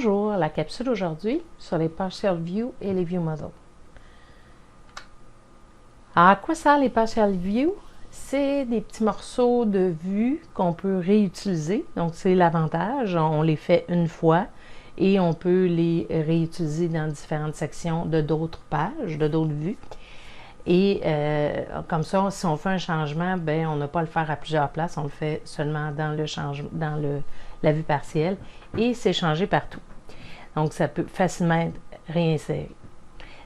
Bonjour, la capsule aujourd'hui sur les partial view et les view models. Alors, à quoi servent les partial view? C'est des petits morceaux de vue qu'on peut réutiliser. Donc, c'est l'avantage. On les fait une fois et on peut les réutiliser dans différentes sections de d'autres pages, de d'autres vues. Et comme ça, si on fait un changement, ben, on n'a pas à le faire à plusieurs places. On le fait seulement dans la vue partielle et c'est changé partout. Donc, ça peut facilement être réinséré.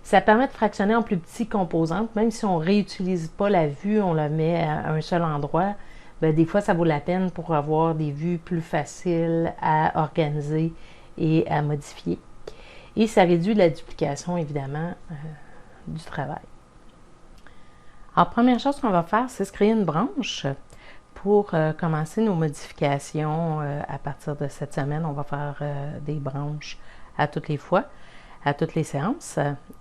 Ça permet de fractionner en plus petites composantes. Même si on ne réutilise pas la vue, on la met à un seul endroit, bien, des fois, ça vaut la peine pour avoir des vues plus faciles à organiser et à modifier. Et ça réduit la duplication, évidemment, du travail. Alors, première chose qu'on va faire, c'est se créer une branche pour commencer nos modifications. À partir de cette semaine, on va faire des branches à toutes les fois, à toutes les séances.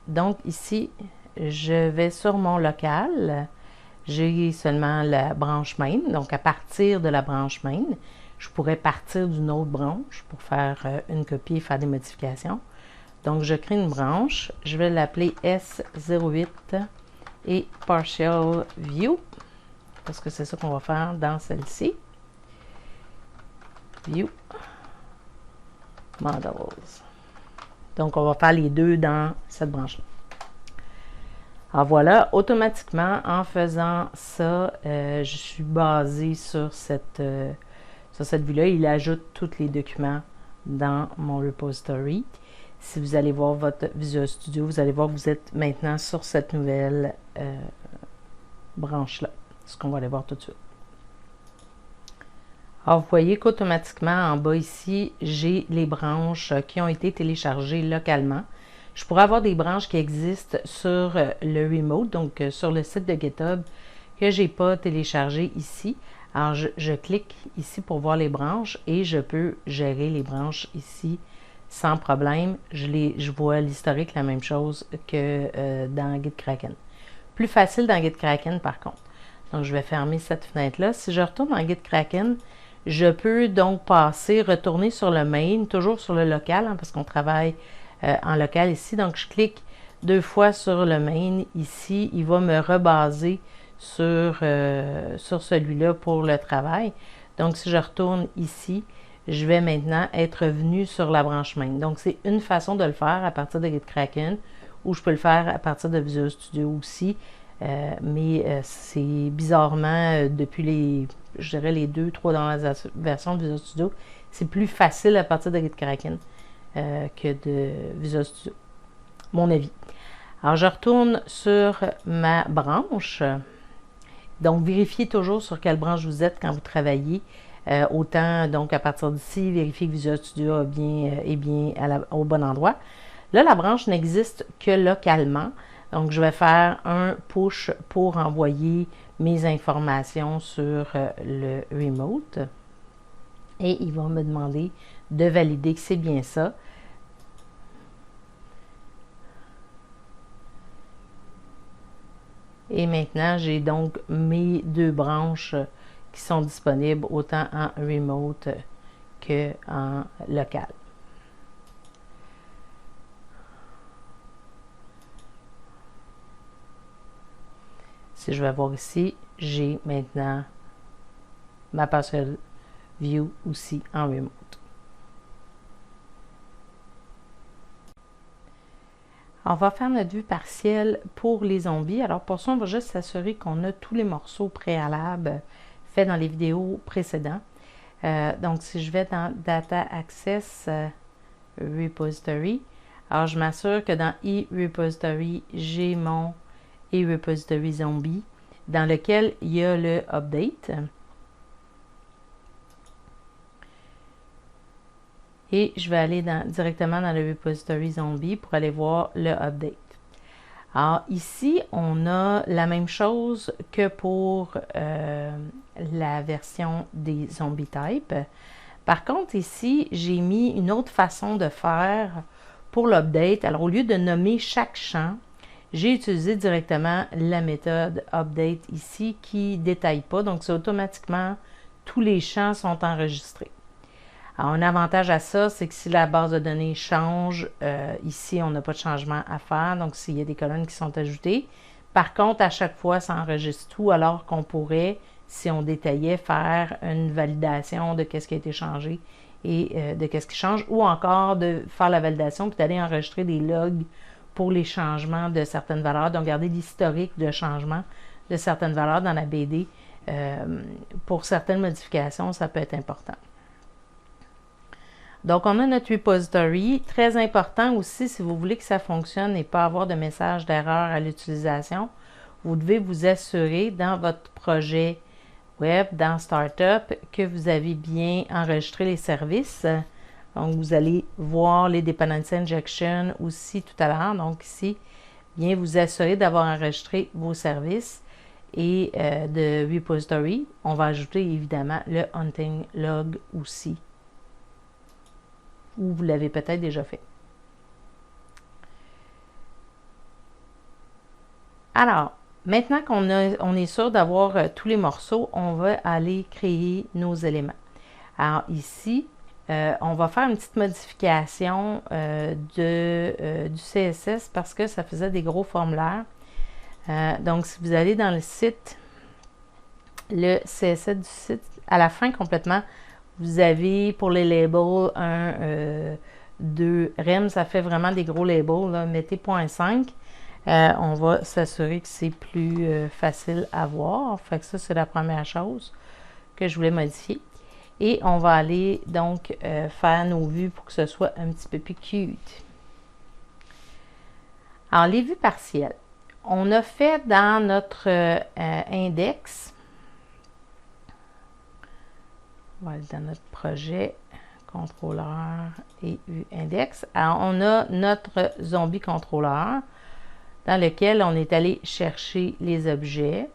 Donc ici, je vais sur mon local. J'ai seulement la branche main. Donc à partir de la branche main, je pourrais partir d'une autre branche pour faire une copie et faire des modifications. Donc je crée une branche. Je vais l'appeler S08 et Partial View, parce que c'est ça qu'on va faire dans celle-ci. View Models. Donc, on va faire les deux dans cette branche-là. Alors voilà, automatiquement, en faisant ça, je suis basée sur cette vue-là. Il ajoute tous les documents dans mon repository. Si vous allez voir votre Visual Studio, vous allez voir que vous êtes maintenant sur cette nouvelle branche-là. Ce qu'on va aller voir tout de suite. Alors, vous voyez qu'automatiquement, en bas ici, j'ai les branches qui ont été téléchargées localement. Je pourrais avoir des branches qui existent sur le remote, donc sur le site de GitHub, que je n'ai pas téléchargé ici. Alors, je clique ici pour voir les branches et je peux gérer les branches ici sans problème. Je vois l'historique, la même chose que dans GitKraken. Plus facile dans GitKraken, par contre. Donc, je vais fermer cette fenêtre-là. Si je retourne dans GitKraken, je peux donc retourner sur le main, toujours sur le local, hein, parce qu'on travaille en local ici. Donc, je clique deux fois sur le main ici. Il va me rebaser sur celui-là pour le travail. Donc, si je retourne ici, je vais maintenant être revenu sur la branche main. Donc, c'est une façon de le faire à partir de GitKraken, ou je peux le faire à partir de Visual Studio aussi. Mais c'est bizarrement, depuis je dirais les 2-3 dans la version de Visual Studio, c'est plus facile à partir de GitKraken que de Visual Studio, mon avis. Alors, je retourne sur ma branche. Donc, vérifiez toujours sur quelle branche vous êtes quand vous travaillez. Autant, donc, à partir d'ici, vérifiez que Visual Studio est bien au bon endroit. Là, la branche n'existe que localement. Donc, je vais faire un push pour envoyer mes informations sur le remote. Et il va me demander de valider que c'est bien ça. Et maintenant, j'ai donc mes deux branches qui sont disponibles autant en remote qu'en local. Si je vais voir ici, j'ai maintenant ma partial view aussi en remote. On va faire notre vue partielle pour les zombies. Alors pour ça, on va juste s'assurer qu'on a tous les morceaux préalables faits dans les vidéos précédentes. Donc si je vais dans Data Access Repository, alors je m'assure que dans eRepository, j'ai mon eRepository Zombie dans lequel il y a le update. Et je vais aller directement dans le repository Zombie pour aller voir le update. Alors ici, on a la même chose que pour la version des zombie type. Par contre, ici, j'ai mis une autre façon de faire pour l'update. Alors, au lieu de nommer chaque champ, j'ai utilisé directement la méthode update ici qui ne détaille pas. Donc, c'est automatiquement, tous les champs sont enregistrés. Alors, un avantage à ça, c'est que si la base de données change, ici, on n'a pas de changement à faire, donc s'il y a des colonnes qui sont ajoutées. Par contre, à chaque fois, ça enregistre tout, alors qu'on pourrait, si on détaillait, faire une validation de qu'est-ce qui a été changé et de qu'est-ce qui change, ou encore de faire la validation puis d'aller enregistrer des logs pour les changements de certaines valeurs, donc garder l'historique de changement de certaines valeurs dans la BD. Pour certaines modifications, ça peut être important. Donc, on a notre repository. Très important aussi, si vous voulez que ça fonctionne et pas avoir de message d'erreur à l'utilisation, vous devez vous assurer dans votre projet web, dans Startup, que vous avez bien enregistré les services. Donc, vous allez voir les dependency injection aussi tout à l'heure. Donc, ici, bien vous assurer d'avoir enregistré vos services et de repository. On va ajouter évidemment le hunting log aussi, ou vous l'avez peut-être déjà fait. Alors, maintenant qu'on est sûr d'avoir tous les morceaux, on va aller créer nos éléments. Alors ici, on va faire une petite modification du CSS parce que ça faisait des gros formulaires. Donc, si vous allez dans le site, le CSS du site, à la fin complètement, vous avez pour les labels 1, 2, rem, ça fait vraiment des gros labels, là, mettez 0.5. On va s'assurer que c'est plus facile à voir. Fait que ça, c'est la première chose que je voulais modifier. Et on va aller donc faire nos vues pour que ce soit un petit peu plus cute. Alors, les vues partielles. On a fait dans notre index, on va aller dans notre projet, contrôleur et vue index. Alors, on a notre zombie contrôleur dans lequel on est allé chercher les objets.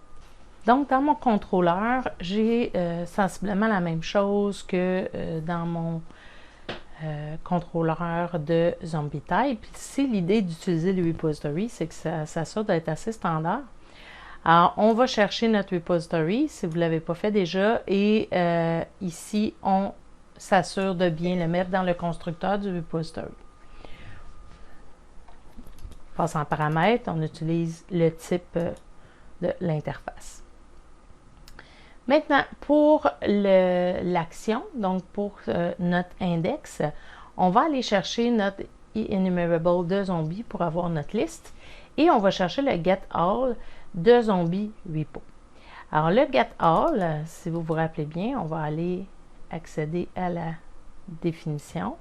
Donc, dans mon contrôleur, j'ai sensiblement la même chose que dans mon contrôleur de zombie type. Ici, l'idée d'utiliser le repository, c'est que ça sort d'être assez standard. Alors, on va chercher notre repository, si vous ne l'avez pas fait déjà, et ici, on s'assure de bien le mettre dans le constructeur du repository. On passe en paramètres, on utilise le type de l'interface. Maintenant, pour l'action, donc pour notre index, on va aller chercher notre enumerable de zombies pour avoir notre liste et on va chercher le get all de zombie repo. Alors, le get all, si vous vous rappelez bien, on va aller accéder à la définition.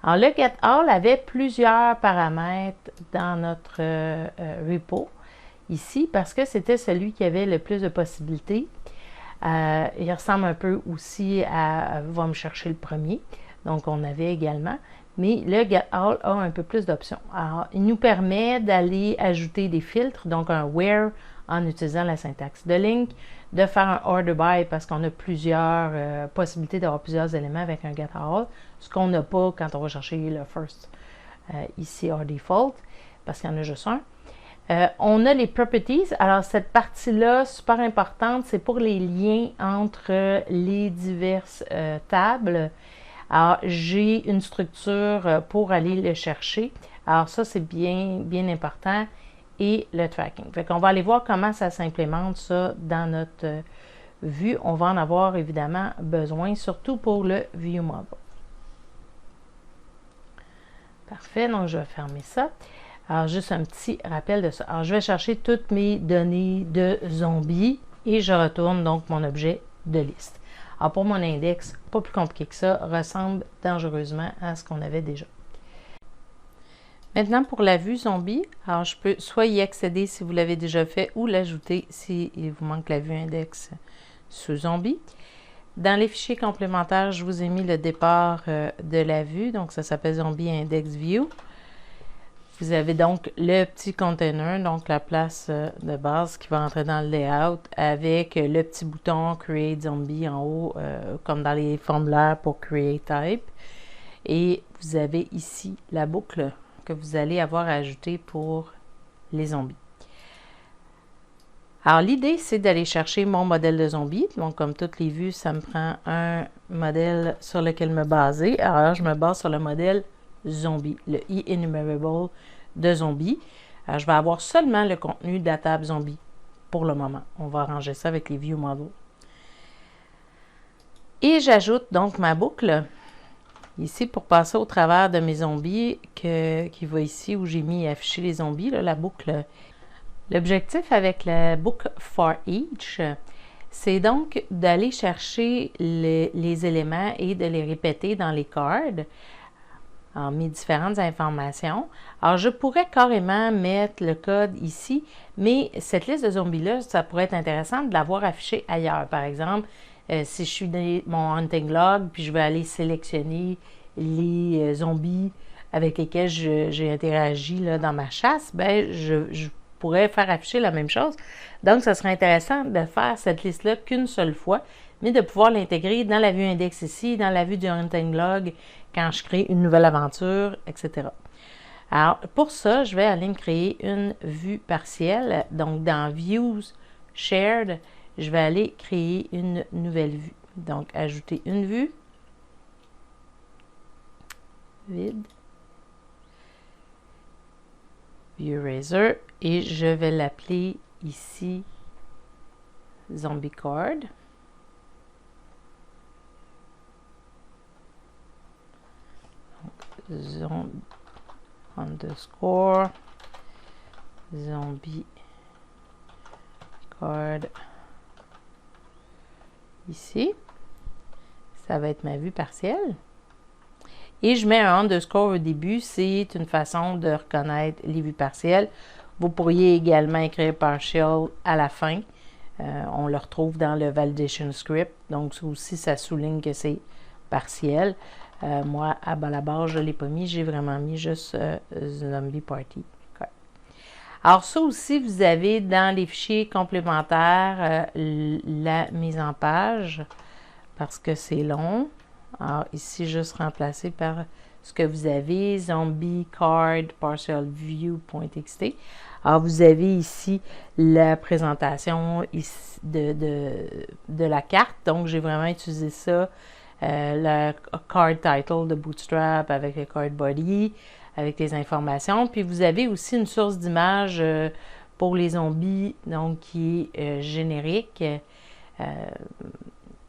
Alors, le get all avait plusieurs paramètres dans notre repo ici parce que c'était celui qui avait le plus de possibilités. Il ressemble un peu aussi à va me chercher le premier, donc on avait également, mais le get all a un peu plus d'options. Alors, il nous permet d'aller ajouter des filtres, donc un where en utilisant la syntaxe de link, de faire un order by parce qu'on a plusieurs possibilités d'avoir plusieurs éléments avec un get all, ce qu'on n'a pas quand on va chercher le first ici or default, parce qu'il y en a juste un. On a les properties. Alors, cette partie-là, super importante, c'est pour les liens entre les diverses tables. Alors, j'ai une structure pour aller le chercher. Alors, ça, c'est bien important. Et le tracking. Fait qu'on va aller voir comment ça s'implémente, ça, dans notre vue. On va en avoir, évidemment, besoin, surtout pour le View Model. Parfait. Donc, je vais fermer ça. Alors, juste un petit rappel de ça. Alors, je vais chercher toutes mes données de zombies et je retourne donc mon objet de liste. Alors, pour mon index, pas plus compliqué que ça, ressemble dangereusement à ce qu'on avait déjà. Maintenant, pour la vue zombie, alors je peux soit y accéder si vous l'avez déjà fait ou l'ajouter si il vous manque la vue index sous zombie. Dans les fichiers complémentaires, je vous ai mis le départ de la vue, donc ça s'appelle zombie index view. Vous avez donc le petit container, donc la place de base qui va entrer dans le layout avec le petit bouton Create Zombie en haut, comme dans les formulaires pour Create Type. Et vous avez ici la boucle que vous allez avoir à ajouter pour les zombies. Alors, l'idée, c'est d'aller chercher mon modèle de zombie. Donc, comme toutes les vues, ça me prend un modèle sur lequel me baser. Alors, je me base sur le modèle zombie, le eNumerable de zombie. Alors, je vais avoir seulement le contenu de la table zombie pour le moment. On va arranger ça avec les view models. Et j'ajoute donc ma boucle ici pour passer au travers de mes zombies qui va ici où j'ai mis afficher les zombies, là, la boucle. L'objectif avec la boucle for each, c'est donc d'aller chercher les éléments et de les répéter dans les cards, en mes différentes informations. Alors, je pourrais carrément mettre le code ici, mais cette liste de zombies-là, ça pourrait être intéressant de l'avoir affichée ailleurs. Par exemple, si je suis dans mon hunting log, puis je vais aller sélectionner les zombies avec lesquels j'ai interagi là, dans ma chasse, ben je pourrais faire afficher la même chose. Donc, ça serait intéressant de faire cette liste-là qu'une seule fois, mais de pouvoir l'intégrer dans la vue index ici, dans la vue du hunting log, quand je crée une nouvelle aventure, etc. Alors, pour ça, je vais aller me créer une vue partielle. Donc, dans Views Shared, je vais aller créer une nouvelle vue. Donc, ajouter une vue. Vide. View Eraser. Et je vais l'appeler ici Zombie Card. Zombie underscore zombie card ici. Ça va être ma vue partielle. Et je mets un underscore au début, c'est une façon de reconnaître les vues partielles. Vous pourriez également écrire partial à la fin. On le retrouve dans le validation script. Donc, ça aussi, ça souligne que c'est partiel. Moi, à la base, je ne l'ai pas mis. J'ai vraiment mis juste Zombie Party. Okay. Alors, ça aussi, vous avez dans les fichiers complémentaires la mise en page parce que c'est long. Alors, ici, juste remplacer par ce que vous avez, zombie card partial view.txt. Alors, vous avez ici la présentation ici de la carte. Donc, j'ai vraiment utilisé ça. Le card title de Bootstrap avec le card body, avec les informations. Puis, vous avez aussi une source d'image pour les zombies, donc qui est générique.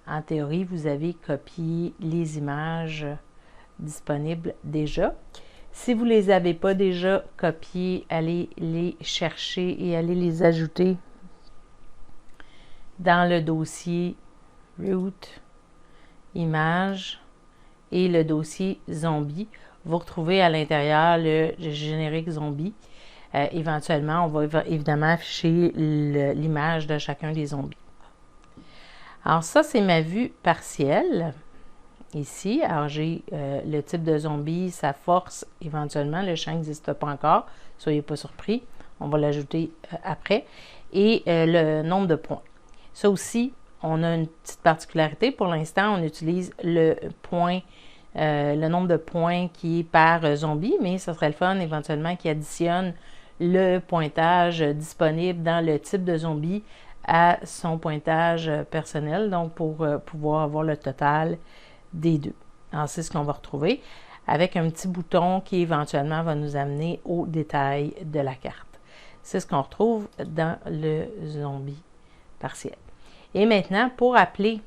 En théorie, vous avez copié les images disponibles déjà. Si vous ne les avez pas déjà copiées, allez les chercher et allez les ajouter dans le dossier root, images et le dossier zombie. Vous retrouvez à l'intérieur le générique zombie. Éventuellement, on va évidemment afficher l'image de chacun des zombies. Alors ça, c'est ma vue partielle. Ici, alors j'ai le type de zombie, sa force, éventuellement, le champ n'existe pas encore, soyez pas surpris, on va l'ajouter après, et le nombre de points. Ça aussi, on a une petite particularité, pour l'instant, on utilise le nombre de points qui est par zombie, mais ce serait le fun éventuellement qui additionne le pointage disponible dans le type de zombie à son pointage personnel, donc pour pouvoir avoir le total des deux. Alors, c'est ce qu'on va retrouver avec un petit bouton qui éventuellement va nous amener au détail de la carte. C'est ce qu'on retrouve dans le zombie partiel. Et maintenant, pour appeler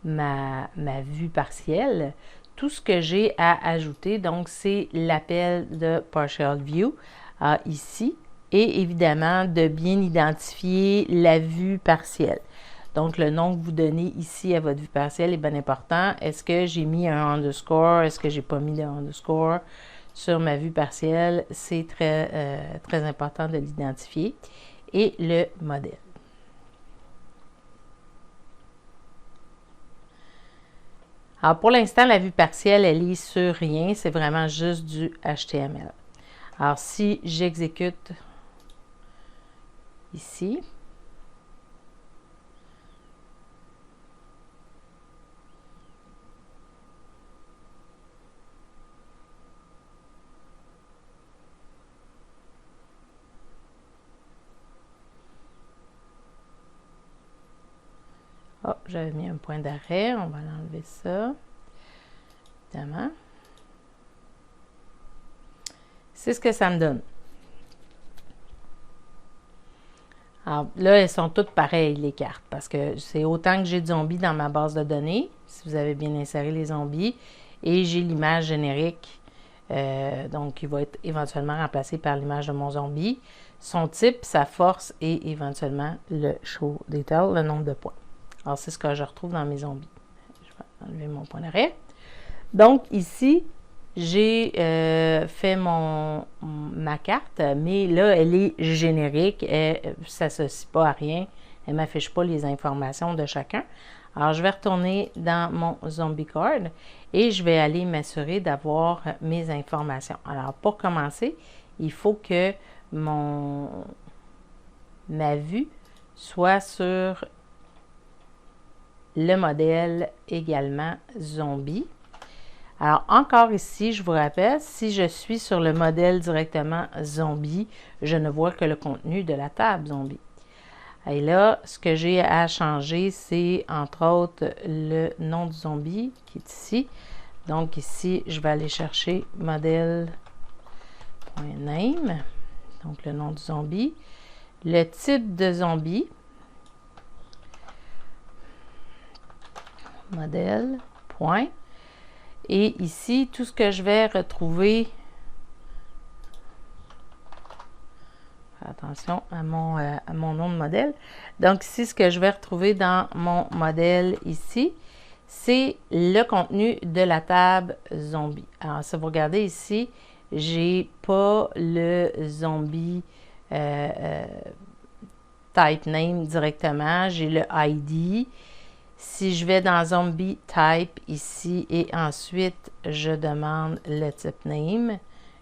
ma vue partielle, tout ce que j'ai à ajouter, donc c'est l'appel de partial view ici, et évidemment de bien identifier la vue partielle. Donc, le nom que vous donnez ici à votre vue partielle est bien important. Est-ce que j'ai mis un underscore? Est-ce que j'ai pas mis de underscore sur ma vue partielle? C'est très important de l'identifier. Et le modèle. Alors, pour l'instant, la vue partielle, elle est sur rien. C'est vraiment juste du HTML. Alors, si j'exécute ici, j'avais mis un point d'arrêt. On va l'enlever ça. Évidemment. C'est ce que ça me donne. Alors là, elles sont toutes pareilles, les cartes, parce que c'est autant que j'ai de zombies dans ma base de données, si vous avez bien inséré les zombies, et j'ai l'image générique, donc qui va être éventuellement remplacée par l'image de mon zombie, son type, sa force et éventuellement le show detail, le nombre de points. Alors, c'est ce que je retrouve dans mes zombies. Je vais enlever mon point d'arrêt. Donc, ici, j'ai fait ma carte, mais là, elle est générique. Elle ne s'associe pas à rien. Elle ne m'affiche pas les informations de chacun. Alors, je vais retourner dans mon zombie card et je vais aller m'assurer d'avoir mes informations. Alors, pour commencer, il faut que ma vue soit sur le modèle également zombie. Alors, encore ici, je vous rappelle, si je suis sur le modèle directement zombie, je ne vois que le contenu de la table zombie. Et là, ce que j'ai à changer, c'est entre autres le nom du zombie qui est ici. Donc ici, je vais aller chercher modèle.name, donc le nom du zombie, le type de zombie, modèle, point. Et ici, tout ce que je vais retrouver, attention à mon nom de modèle. Donc ici, ce que je vais retrouver dans mon modèle ici, c'est le contenu de la table zombie. Alors, si vous regardez ici, j'ai pas le zombie type name directement, j'ai le ID. Si je vais dans Zombie Type ici et ensuite je demande le type name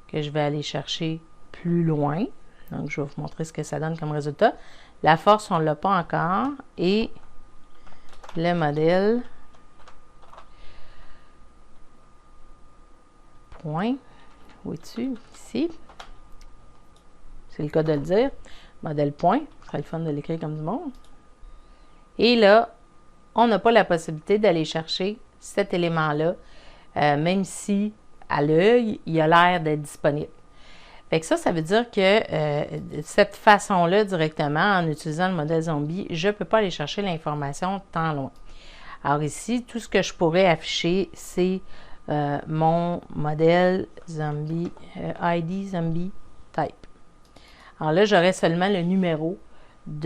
que je vais aller chercher plus loin. Donc, je vais vous montrer ce que ça donne comme résultat. La force, on ne l'a pas encore. Et le modèle. Point. Où es-tu? Ici. C'est le cas de le dire. Modèle point. Ce serait le fun de l'écrire comme du monde. Et là, on n'a pas la possibilité d'aller chercher cet élément-là, même si, à l'œil, il a l'air d'être disponible. Fait que ça veut dire que de cette façon-là, directement, en utilisant le modèle zombie, je ne peux pas aller chercher l'information tant loin. Alors ici, tout ce que je pourrais afficher, c'est mon modèle zombie, ID zombie type. Alors là, j'aurais seulement le numéro du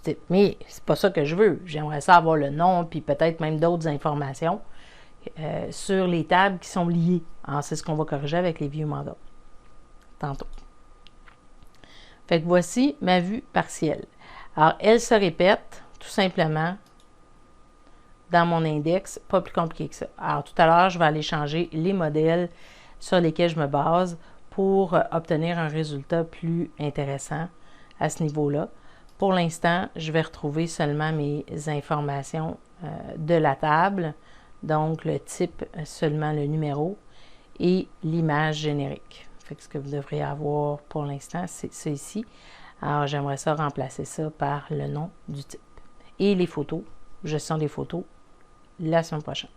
type. Mais c'est pas ça que je veux. J'aimerais ça avoir le nom, puis peut-être même d'autres informations sur les tables qui sont liées. Alors, c'est ce qu'on va corriger avec les view models tantôt. Fait que voici ma vue partielle. Alors, elle se répète tout simplement dans mon index, pas plus compliqué que ça. Alors, tout à l'heure, je vais aller changer les modèles sur lesquels je me base pour obtenir un résultat plus intéressant à ce niveau-là. Pour l'instant, je vais retrouver seulement mes informations de la table, donc le type, seulement le numéro et l'image générique. Fait que ce que vous devriez avoir pour l'instant, c'est ça ici. Alors, j'aimerais ça remplacer ça par le nom du type. Et les photos, gestion des photos, la semaine prochaine.